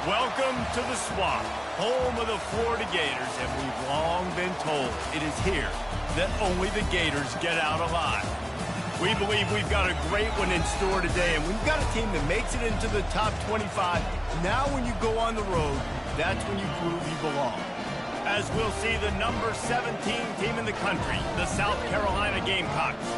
Welcome to the Swamp, home of the Florida Gators, and we've long been told it is here that only the Gators get out alive. We believe we've got a great one in store today, and we've got a team that makes it into the top 25. Now when you go on the road, that's when you prove you belong. As we'll see the number 17 team in the country, the South Carolina Gamecocks,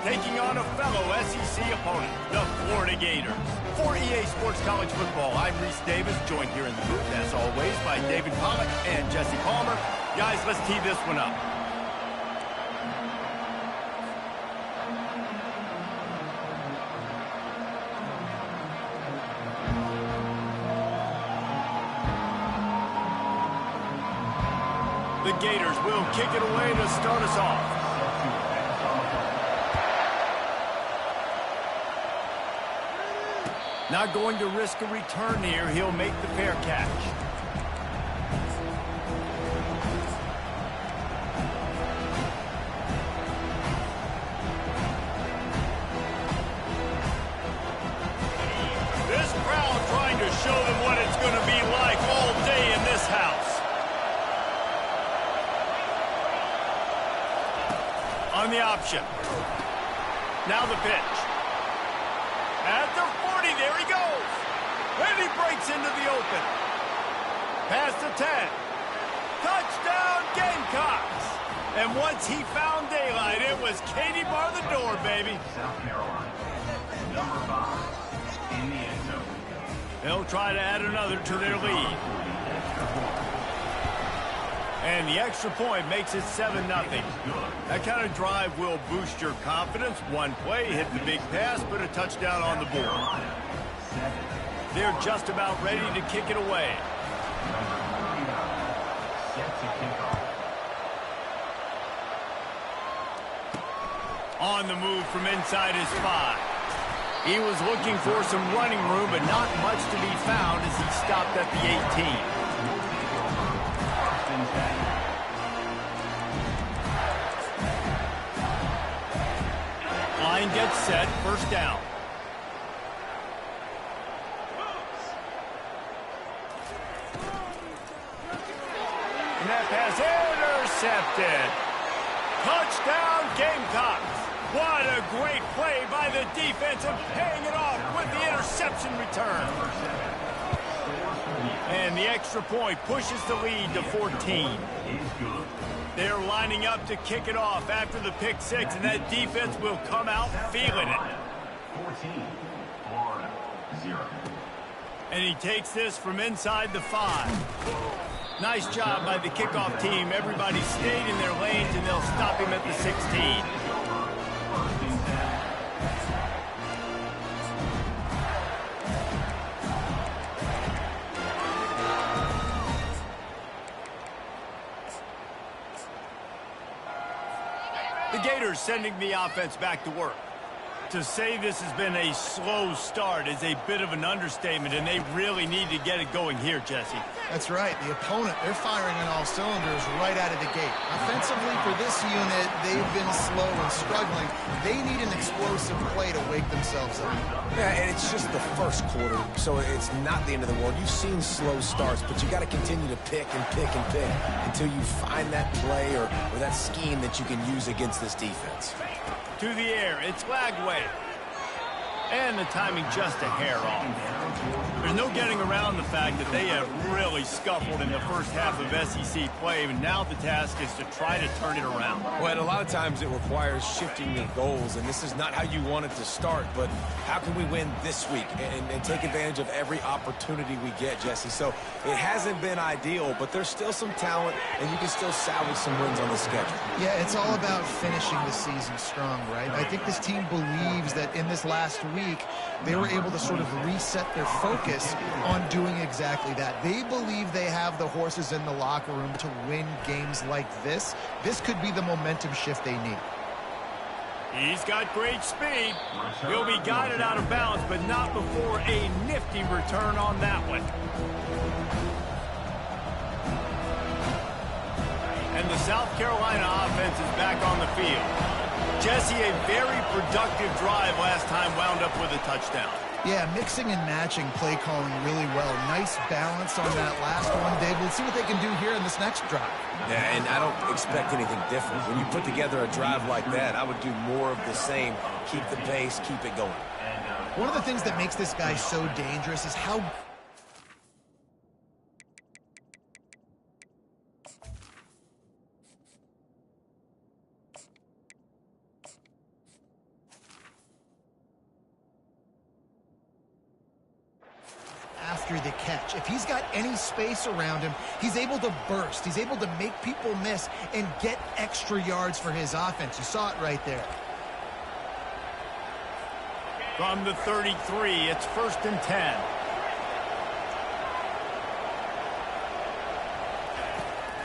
taking on a fellow SEC opponent, the Florida Gators. For EA Sports College Football, I'm Reese Davis, joined here in the booth, as always, by David Pollack and Jesse Palmer. Guys, let's tee this one up. The Gators will kick it away to start us off. Not going to risk a return here. He'll make the fair catch. This crowd trying to show them what it's going to be like all day in this house. On the option. Now the pitch. At the 40, there he goes. And he breaks into the open. Past the 10. Touchdown, Gamecocks. And once he found daylight, it was Katie bar the door, baby. South Carolina, number 5, in the end zone. They'll try to add another to their lead. And the extra point makes it 7-0. That kind of drive will boost your confidence. One play, hit the big pass, put a touchdown on the board. They're just about ready to kick it away. On the move from inside his 5. He was looking for some running room, but not much to be found as he stopped at the 18. Line gets set, first down. And that pass intercepted. Touchdown, Gamecocks. What a great play by the defense and paying it off with the interception return. And the extra point pushes the lead to 14. They're lining up to kick it off after the pick 6, and that defense will come out feeling it. 14, Florida, 0. And he takes this from inside the 5. Nice job by the kickoff team. Everybody stayed in their lanes, and they'll stop him at the 16. The Gators sending the offense back to work. To say this has been a slow start is a bit of an understatement, and they really need to get it going here, Jesse. That's right. The opponent, they're firing on all cylinders right out of the gate. Offensively, for this unit, they've been slow and struggling. They need an explosive play to wake themselves up. Yeah, and it's just the first quarter, so it's not the end of the world. You've seen slow starts, but you got to continue to pick and pick and pick until you find that play or that scheme that you can use against this defense. To the air, it's Lagway. And the timing just a hair off. There's no getting around the fact that they have really scuffled in the first half of SEC play, and now the task is to try to turn it around. Well, and a lot of times it requires shifting your goals, and this is not how you want it to start, but how can we win this week and take advantage of every opportunity we get, Jesse? So it hasn't been ideal, but there's still some talent, and you can still salvage some wins on the schedule. Yeah, it's all about finishing the season strong, right? I think this team believes that in this last week, they were able to sort of reset their focus on doing exactly that. They believe they have the horses in the locker room to win games like this. This could be the momentum shift they need. He's got great speed. He'll be guided out of bounds, but not before a nifty return on that one. And the South Carolina offense is back on the field. Jesse, a very productive drive last time wound up with a touchdown. Yeah, mixing and matching play calling really well. Nice balance on that last one, Dave. Let's see what they can do here in this next drive. Yeah, and I don't expect anything different. When you put together a drive like that, I would do more of the same. Keep the pace, keep it going. One of the things that makes this guy so dangerous is how... after the catch. If he's got any space around him, he's able to burst. He's able to make people miss and get extra yards for his offense. You saw it right there. From the 33, it's 1st and 10.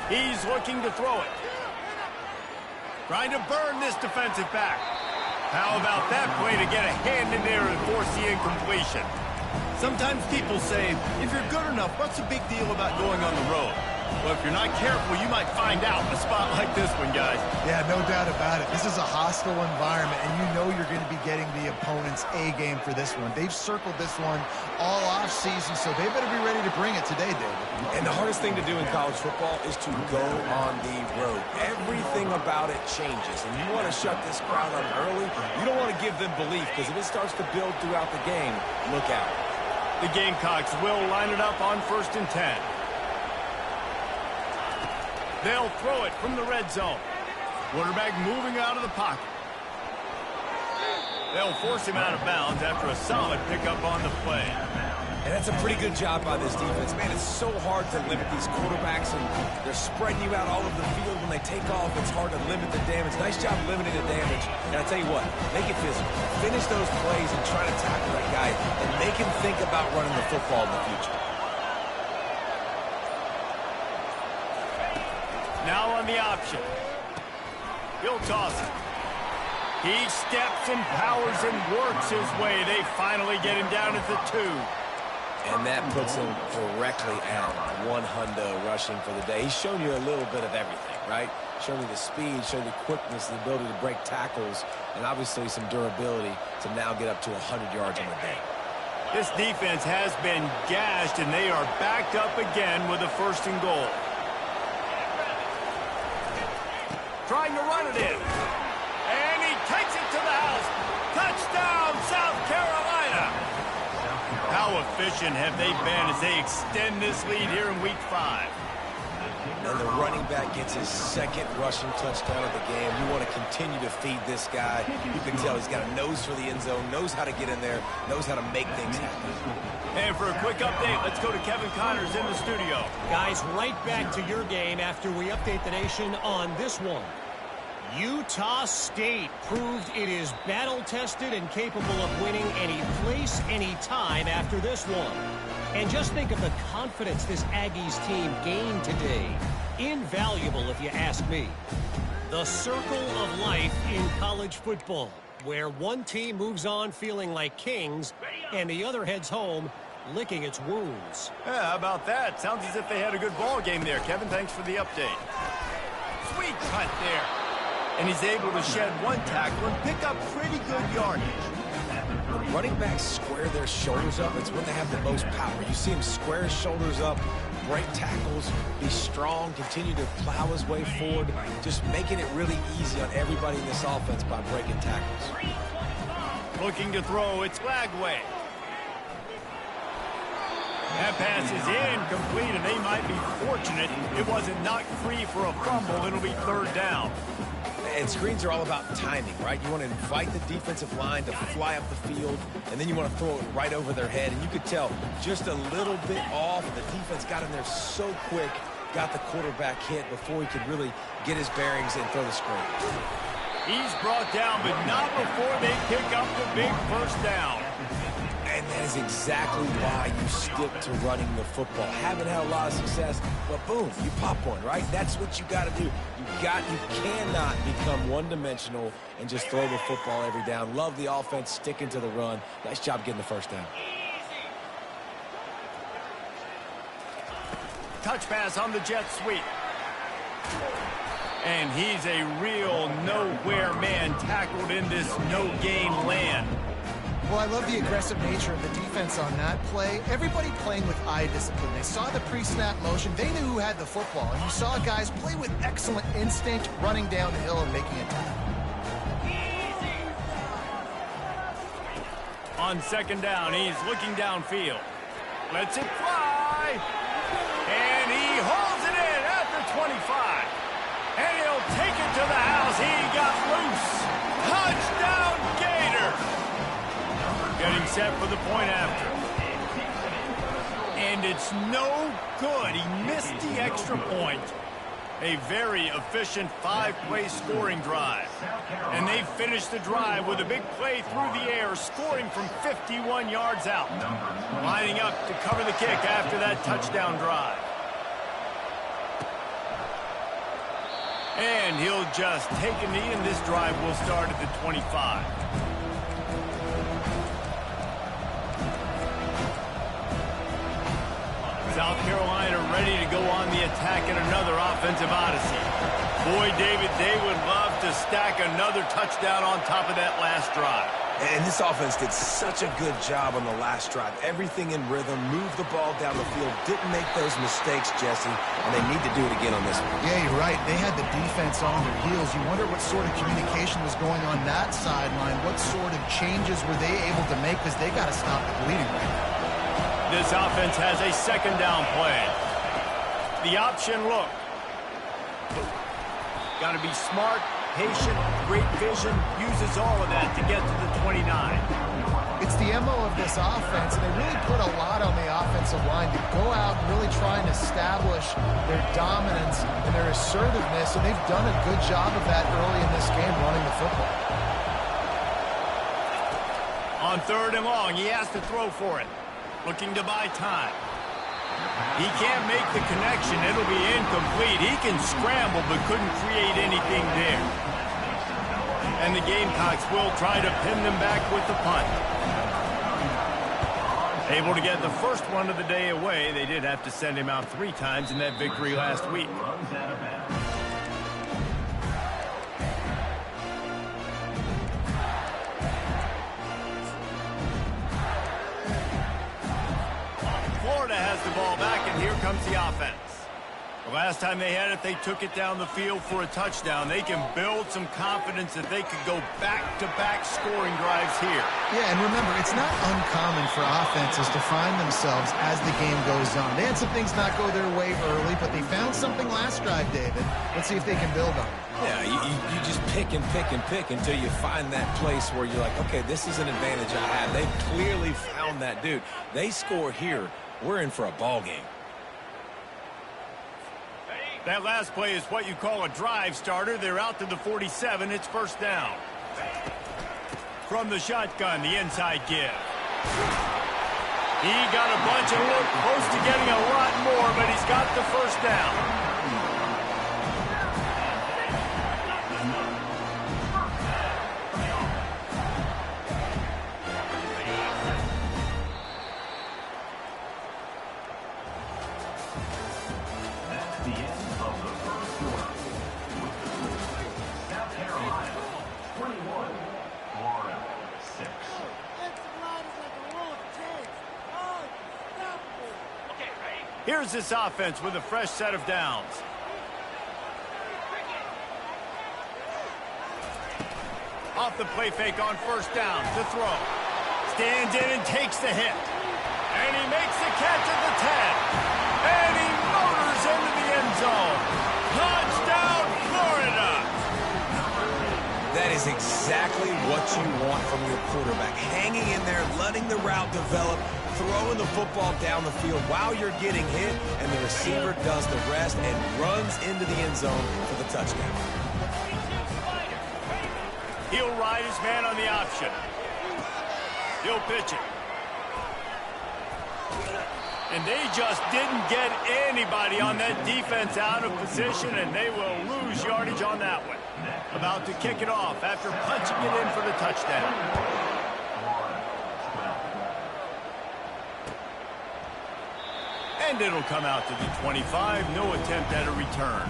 He's looking to throw it. Trying to burn this defensive back. How about that play to get a hand in there and force the incompletion? Sometimes people say, if you're good enough, what's the big deal about going on the road? Well, if you're not careful, you might find out in a spot like this one, guys. Yeah, no doubt about it. This is a hostile environment, and you know you're going to be getting the opponent's A game for this one. They've circled this one all off season, so they better be ready to bring it today, David. And the hardest thing to do in college football is to go on the road. Everything about it changes, and you want to shut this crowd up early. You don't want to give them belief, because if it starts to build throughout the game, look out. The Gamecocks will line it up on 1st and 10. They'll throw it from the red zone. Quarterback moving out of the pocket. They'll force him out of bounds after a solid pickup on the play. And that's a pretty good job by this defense. Man, it's so hard to limit these quarterbacks, and they're spreading you out all over the field. When they take off, it's hard to limit the damage. Nice job limiting the damage. And I tell you what, make it physical. Finish those plays and try to tackle that guy and make him think about running the football in the future. Now on the option. He'll toss it. He steps and powers and works his way. They finally get him down at the 2. And that puts him directly at 100 rushing for the day. He's shown you a little bit of everything, right? Shown you the speed, shown you the quickness, the ability to break tackles, and obviously some durability to now get up to 100 yards on the day. This defense has been gashed, and they are backed up again with a 1st and goal. Trying to run it in. And he takes it to the house. Touchdown, South Carolina. How efficient have they been as they extend this lead here in Week 5? And the running back gets his 2nd rushing touchdown of the game. You want to continue to feed this guy. You can tell he's got a nose for the end zone, knows how to get in there, knows how to make things happen. And for a quick update, let's go to Kevin Connors in the studio. Guys, right back to your game after we update the nation on this one. Utah State proved it is battle-tested and capable of winning any place, any time after this one. And just think of the confidence this Aggies team gained today. Invaluable, if you ask me. The circle of life in college football, where one team moves on feeling like kings and the other heads home licking its wounds. Yeah, how about that? Sounds as if they had a good ball game there. Kevin, thanks for the update. Sweet cut there. And he's able to shed one tackle and pick up pretty good yardage. When running backs square their shoulders up, it's when they have the most power. You see him square his shoulders up, break tackles, be strong, continue to plow his way forward, just making it really easy on everybody in this offense by breaking tackles. Looking to throw, it's Lagway. That pass is incomplete, and they might be fortunate it wasn't knocked free for a fumble. It'll be 3rd down. And screens are all about timing, right? You want to invite the defensive line to fly up the field, and then you want to throw it right over their head. And you could tell just a little bit off. The defense got in there so quick, got the quarterback hit before he could really get his bearings and throw the screen. He's brought down, but not before they pick up the big 1st down. And that is exactly why you stick to running the football. Haven't had a lot of success, but boom, you pop one, right? That's what you got to do. You cannot become one-dimensional and just throw the football every down. Love the offense, sticking to the run. Nice job getting the 1st down. Touch pass on the jet sweep. And he's a real nowhere man tackled in this no-gain land. Well, I love the aggressive nature of the defense on that play. Everybody playing with eye discipline. They saw the pre-snap motion. They knew who had the football. And you saw guys play with excellent instinct, running down the hill and making a tackle. On second down, he's looking downfield. Lets it fly. And he holds it in at the 25. And he'll take it to the house. He got loose. Touchdown, Gators. Getting set for the point after. And it's no good. He missed the extra point. A very efficient 5-play scoring drive. And they finished the drive with a big play through the air, scoring from 51 yards out. Lining up to cover the kick after that touchdown drive. And he'll just take a knee, and this drive will start at the 25. South Carolina ready to go on the attack in another offensive odyssey. Boy, David, they would love to stack another touchdown on top of that last drive. And this offense did such a good job on the last drive. Everything in rhythm, moved the ball down the field, didn't make those mistakes, Jesse, and they need to do it again on this one. Yeah, you're right. They had the defense on their heels. You wonder what sort of communication was going on that sideline. What sort of changes were they able to make, because they got to stop the bleeding right now. This offense has a second down play. The option look. Got to be smart, patient, great vision, uses all of that to get to the 29. It's the MO of this offense, and they really put a lot on the offensive line to go out and really try and establish their dominance and their assertiveness, and they've done a good job of that early in this game running the football. On third and long, he has to throw for it. Looking to buy time. He can't make the connection. It'll be incomplete. He can scramble but couldn't create anything there. And the Gamecocks will try to pin them back with the punt. Able to get the first one of the day away. They did have to send him out 3 times in that victory last week. Florida has the ball back, and here comes the offense. The last time they had it, they took it down the field for a touchdown. They can build some confidence that they could go back-to-back scoring drives here. Yeah, and remember, it's not uncommon for offenses to find themselves as the game goes on. They had some things not go their way early, but they found something last drive, David. Let's see if they can build on it. Yeah, you just pick and pick and pick until you find that place where you're like, okay, this is an advantage I have. They've clearly found that, dude. They score here. We're in for a ball game. That last play is what you call a drive starter. They're out to the 47. It's first down. From the shotgun, the inside give. He got a bunch and looked close to getting a lot more, but he's got the first down. Here's this offense with a fresh set of downs. Off the play fake on first down to throw. Stands in and takes the hit. And he makes the catch at the 10. And he motors into the end zone. Touchdown, Florida! That is exactly what you want from your quarterback. Hanging in there, letting the route develop, throwing the football down the field while you're getting hit, and the receiver does the rest and runs into the end zone for the touchdown. He'll ride his man on the option. He'll pitch it. And they just didn't get anybody on that defense out of position, and they will lose yardage on that one. About to kick it off after punching it in for the touchdown. And it'll come out to the 25. No attempt at a return.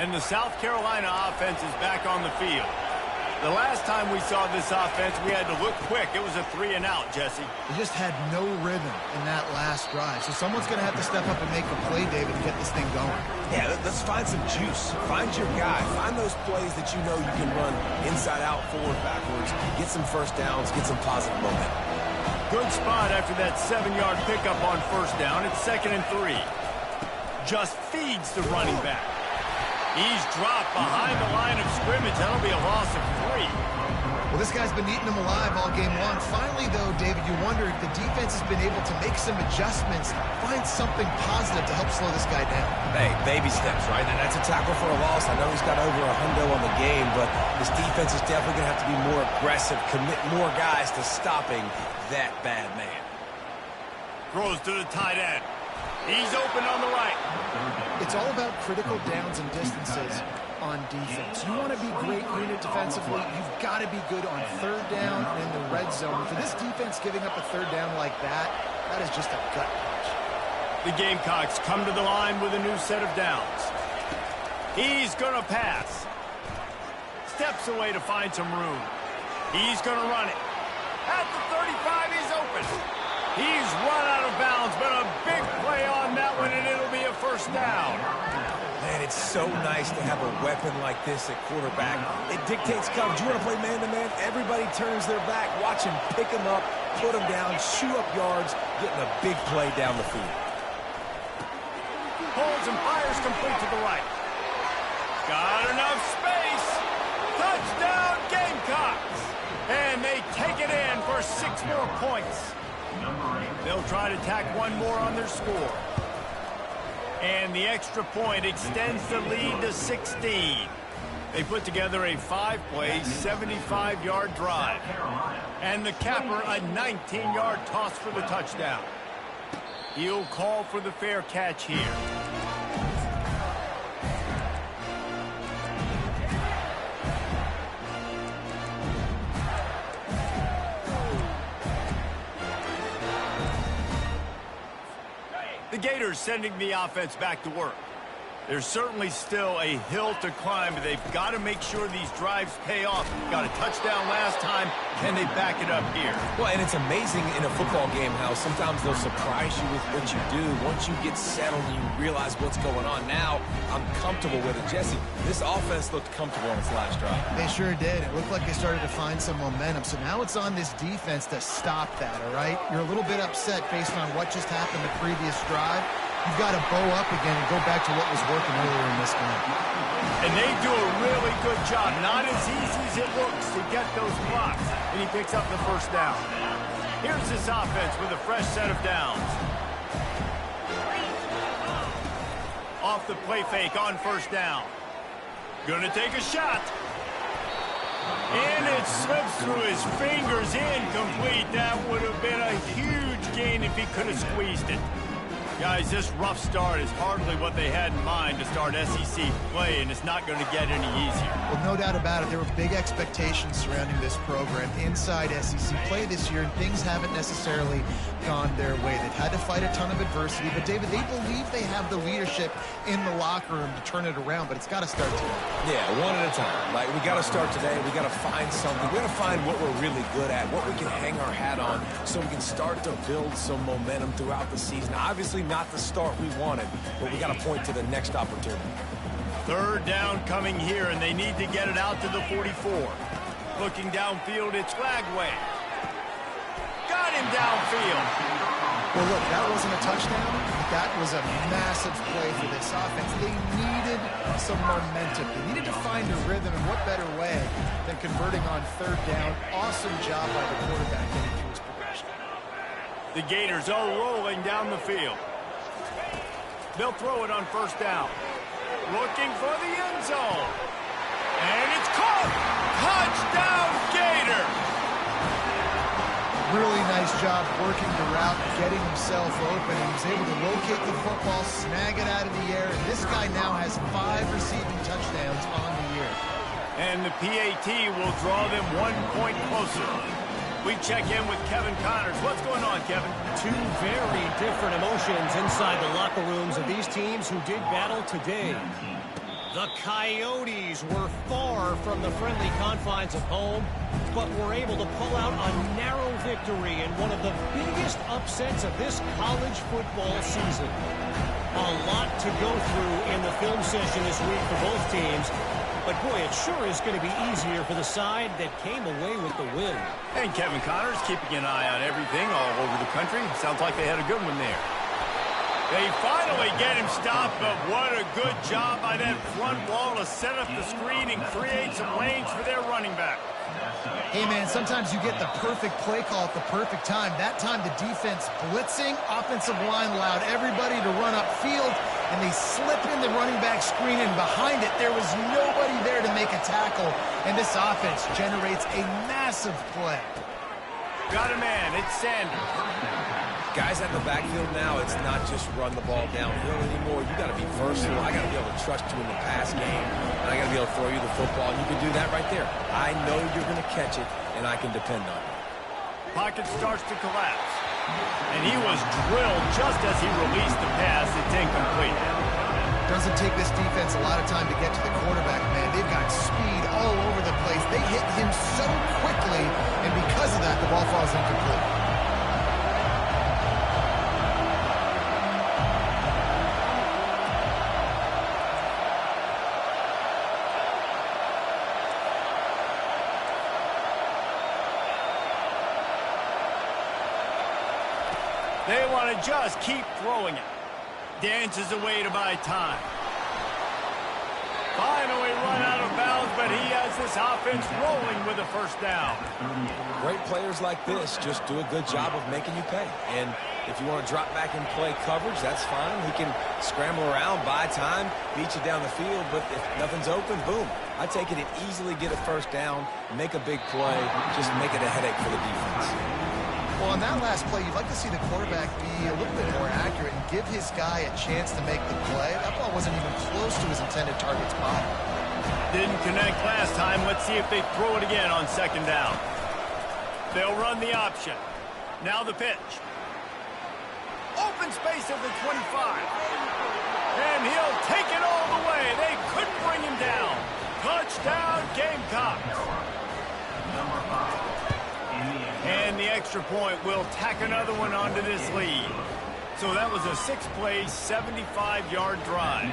And the South Carolina offense is back on the field. The last time we saw this offense, we had to look quick. It was a 3-and-out, Jesse. They just had no rhythm in that last drive. So someone's going to have to step up and make a play, David, and get this thing going. Yeah, let's find some juice. Find your guy. Find those plays that you know you can run inside out, forward, backwards. Get some first downs. Get some positive momentum. Good spot after that 7-yard pickup on first down. It's 2nd and 3. Just feeds the running back. He's dropped behind the line of scrimmage. That'll be a loss of 3. Well, this guy's been eating them alive all game long. Finally, though, David, you wonder if the defense has been able to make some adjustments, find something positive to help slow this guy down. Hey, baby steps, right? And that's a tackle for a loss. I know he's got over a hundo on the game, but this defense is definitely going to have to be more aggressive, commit more guys to stopping that bad man. Throws to the tight end. He's open on the right. It's all about critical downs and distances on defense. You want to be great unit defensively, you've got to be good on third down and in the red zone. For this defense giving up a third down like that, that is just a gut punch. The Gamecocks come to the line with a new set of downs. He's going to pass. Steps away to find some room. He's going to run it. At the 35, he's open. He's run out of bounds, but a big play on that one, and it'll be a first down. Man, it's so nice to have a weapon like this at quarterback. It dictates coverage. You want to play man-to-man? Everybody turns their back. Watch him pick him up, put him down, shoot up yards, getting a big play down the field. Pulls and fires complete to the right. Got enough space. Touchdown, Gamecocks. And they take it in for 6 more points. They'll try to tack one more on their score. And the extra point extends the lead to 16. They put together a 5-play, 75-yard drive. And the capper, a 19-yard toss for the touchdown. He'll call for the fair catch here. The Gators sending the offense back to work. There's certainly still a hill to climb, but they've got to make sure these drives pay off. Got a touchdown last time. Can they back it up here? Well, and it's amazing in a football game how sometimes they'll surprise you with what you do. Once you get settled and you realize what's going on now, I'm comfortable with it. Jesse, this offense looked comfortable on its last drive. They sure did. It looked like they started to find some momentum. So now it's on this defense to stop that, all right? You're a little bit upset based on what just happened the previous drive. You've got to bow up again and go back to what was working earlier in this game. And they do a really good job. Not as easy as it looks to get those blocks. And he picks up the first down. Here's this offense with a fresh set of downs. Off the play fake on first down. Gonna take a shot. And it slips through his fingers, incomplete. That would have been a huge gain if he could have squeezed it. Guys, this rough start is hardly what they had in mind to start SEC play, and it's not going to get any easier. Well, no doubt about it. There were big expectations surrounding this program inside SEC play this year, and things haven't necessarily gone their way. They've had to fight a ton of adversity, but, David, they believe they have the leadership in the locker room to turn it around, but it's got to start today. Yeah, one at a time. Like, we got to start today. We got to find something. We got to find what we're really good at, what we can hang our hat on, so we can start to build some momentum throughout the season. Obviously, not the start we wanted, but we got to point to the next opportunity. Third down coming here, and they need to get it out to the 44. Looking downfield, it's Flagway. Got him downfield. Well, look, that wasn't a touchdown. That was a massive play for this offense. They needed some momentum. They needed to find a rhythm, and what better way than converting on third down. Awesome job by the quarterback getting through his progression. The Gators are rolling down the field. They'll throw it on first down. Looking for the end zone. And it's caught. Touchdown, Gator. Really nice job working the route, getting himself open. He was able to locate the football, snag it out of the air. And this guy now has 5 receiving touchdowns on the year. And the PAT will draw them 1 point closer. We check in with Kevin Connors. What's going on, Kevin? 2 very different emotions inside the locker rooms of these teams who did battle today. The Coyotes were far from the friendly confines of home, but were able to pull out a narrow victory in one of the biggest upsets of this college football season. A lot to go through in the film session this week for both teams, but boy, it sure is going to be easier for the side that came away with the win. And Kevin Connors keeping an eye on everything all over the country. Sounds like they had a good one there. They finally get him stopped, but what a good job by that front wall to set up the screen and create some lanes for their running back. Hey, man, sometimes you get the perfect play call at the perfect time. That time the defense blitzing, offensive line allowed everybody to run upfield, and they slip in the running back screen, and behind it there was nobody there to make a tackle, and this offense generates a massive play. Got a man, it's Sanders. Guys at the backfield now, it's not just run the ball downhill anymore. You got to be versatile. I got to be able to trust you in the pass game, and I got to be able to throw you the football. And you can do that right there. I know you're going to catch it, and I can depend on it. Pocket starts to collapse, and he was drilled just as he released the pass. It's incomplete. Doesn't take this defense a lot of time to get to the quarterback, man. They've got speed all over the place. They hit him so quickly, and because of that, the ball falls incomplete. They want to just keep throwing it. Dances away to buy time. Finally run out of bounds, but he has this offense rolling with a first down. Great players like this just do a good job of making you pay. And if you want to drop back and play coverage, that's fine. He can scramble around, buy time, beat you down the field, but if nothing's open, boom. I take it and easily get a first down, make a big play, just make it a headache for the defense. Well, on that last play, you'd like to see the quarterback be a little bit more accurate and give his guy a chance to make the play. That ball wasn't even close to his intended target spot. Didn't connect last time. Let's see if they throw it again on second down. They'll run the option. Now the pitch. Open space at the 25. And he'll take it all the way. They couldn't bring him down. Touchdown, Gamecocks. Number 5. And the extra point will tack another one onto this lead. So that was a 6-play, 75-yard drive.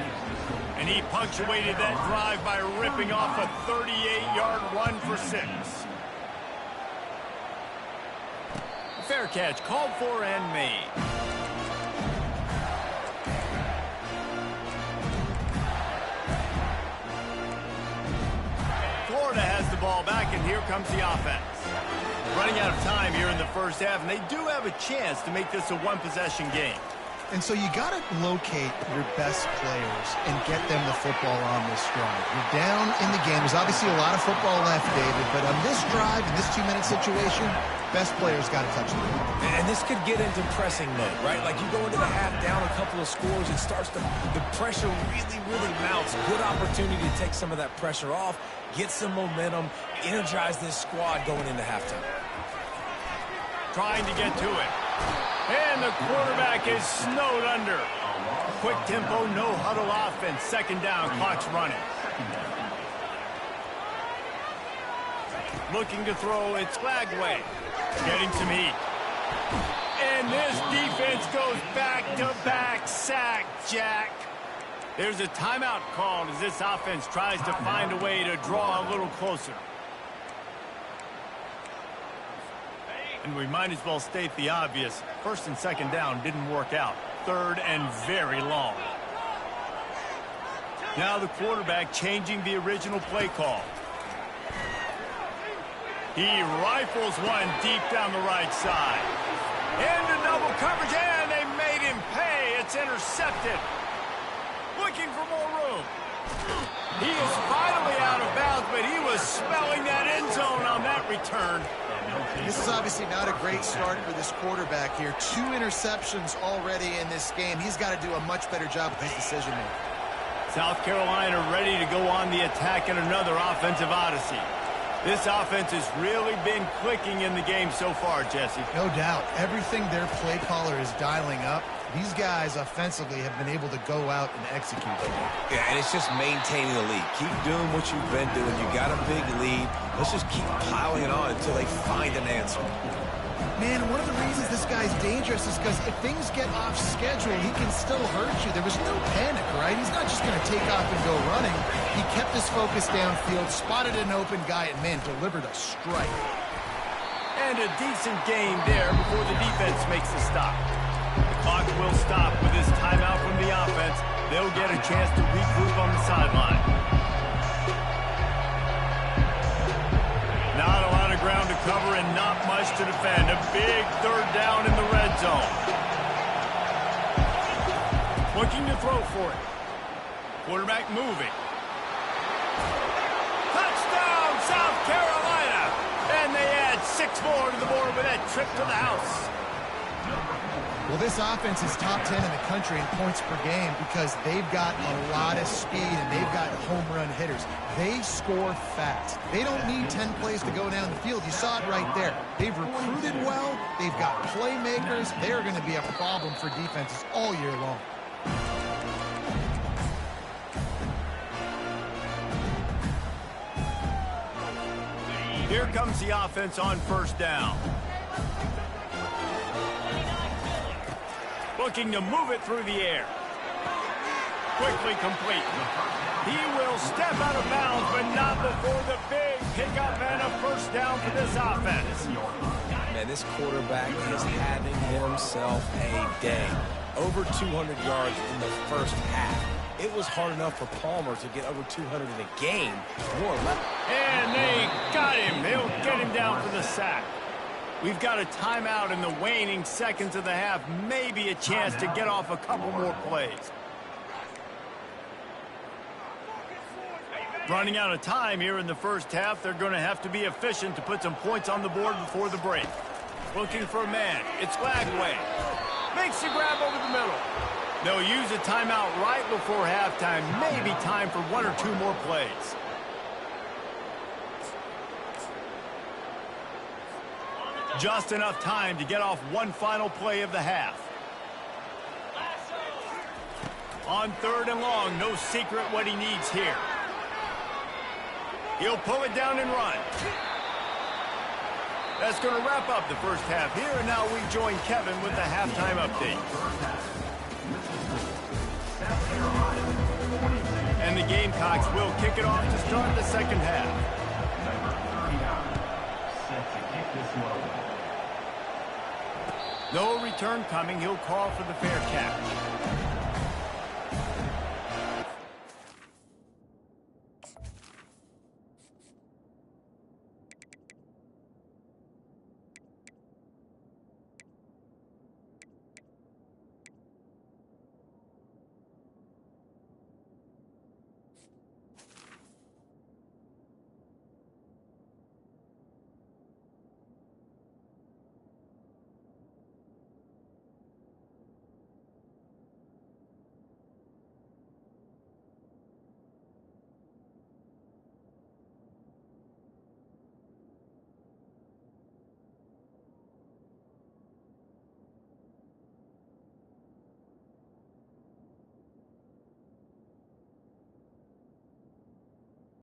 And he punctuated that drive by ripping off a 38-yard run for 6. Fair catch called for and made. Florida has the ball back, and here comes the offense. Running out of time here in the first half, and they do have a chance to make this a one-possession game. And so you got to locate your best players and get them the football on this drive. You're down in the game. There's obviously a lot of football left, David, but on this drive, in this 2-minute situation, best players got to touch the ball. And this could get into pressing mode, right? Like you go into the half down a couple of scores, it starts to, the pressure really mounts. Good opportunity to take some of that pressure off, get some momentum, energize this squad going into halftime. Trying to get to it. And the quarterback is snowed under. Quick tempo, no huddle offense. Second down, clock's running. Looking to throw, it's Lagway. Getting some heat. And this defense goes back-to-back sack, Jack. There's a timeout called as this offense tries to find a way to draw a little closer. And we might as well state the obvious. First and second down didn't work out. Third and very long. Now the quarterback changing the original play call. He rifles one deep down the right side. Into double coverage, and they made him pay. It's intercepted. Looking for more room. He is finally out of bounds, but he was smelling that end zone on that return. This is obviously not a great start for this quarterback here. 2 interceptions already in this game. He's got to do a much better job with his decision-making. South Carolina ready to go on the attack in another offensive odyssey. This offense has really been clicking in the game so far, Jesse. No doubt. Everything their play caller is dialing up, These guys offensively have been able to go out and execute. Yeah, and it's just maintaining the lead. Keep doing what you've been doing. You got a big lead. Let's just keep piling it on until they find an answer. Man, one of the reasons this guy's dangerous is because if things get off schedule, he can still hurt you. There was no panic, right? He's not just going to take off and go running. He kept his focus downfield, spotted an open guy, and, man, delivered a strike. And a decent game there before the defense makes the stop. The clock will stop with this timeout from the offense. They'll get a chance to regroup on the sideline. Not a lot of ground to cover and not much to defend. A big third down in the red zone. Looking to throw for it. Quarterback moving. Touchdown, South Carolina! And they add 6 more to the board with that trip to the house. Well, this offense is top 10 in the country in points per game because they've got a lot of speed and they've got home run hitters. They score fast. They don't need 10 plays to go down the field. You saw it right there. They've recruited well. They've got playmakers. They're going to be a problem for defenses all year long. Here comes the offense on first down. Looking to move it through the air. Quickly complete. He will step out of bounds, but not before the big pickup and a first down for this offense. Man, this quarterback is having himself a day. Over 200 yards in the first half. It was hard enough for Palmer to get over 200 in a game. More or less. And they got him. They'll get him down for the sack. We've got a timeout in the waning seconds of the half. Maybe a chance to get off a couple more plays. Running out of time here in the first half. They're going to have to be efficient to put some points on the board before the break. Looking for a man. It's Lagway. Makes the grab over the middle. They'll use a timeout right before halftime. Maybe time for 1 or 2 more plays. Just enough time to get off one final play of the half. On 3rd and long, no secret what he needs here. He'll pull it down and run. That's going to wrap up the first half here, and now we join Kevin with the halftime update. And the Gamecocks will kick it off to start the second half. No return coming. He'll call for the fair catch.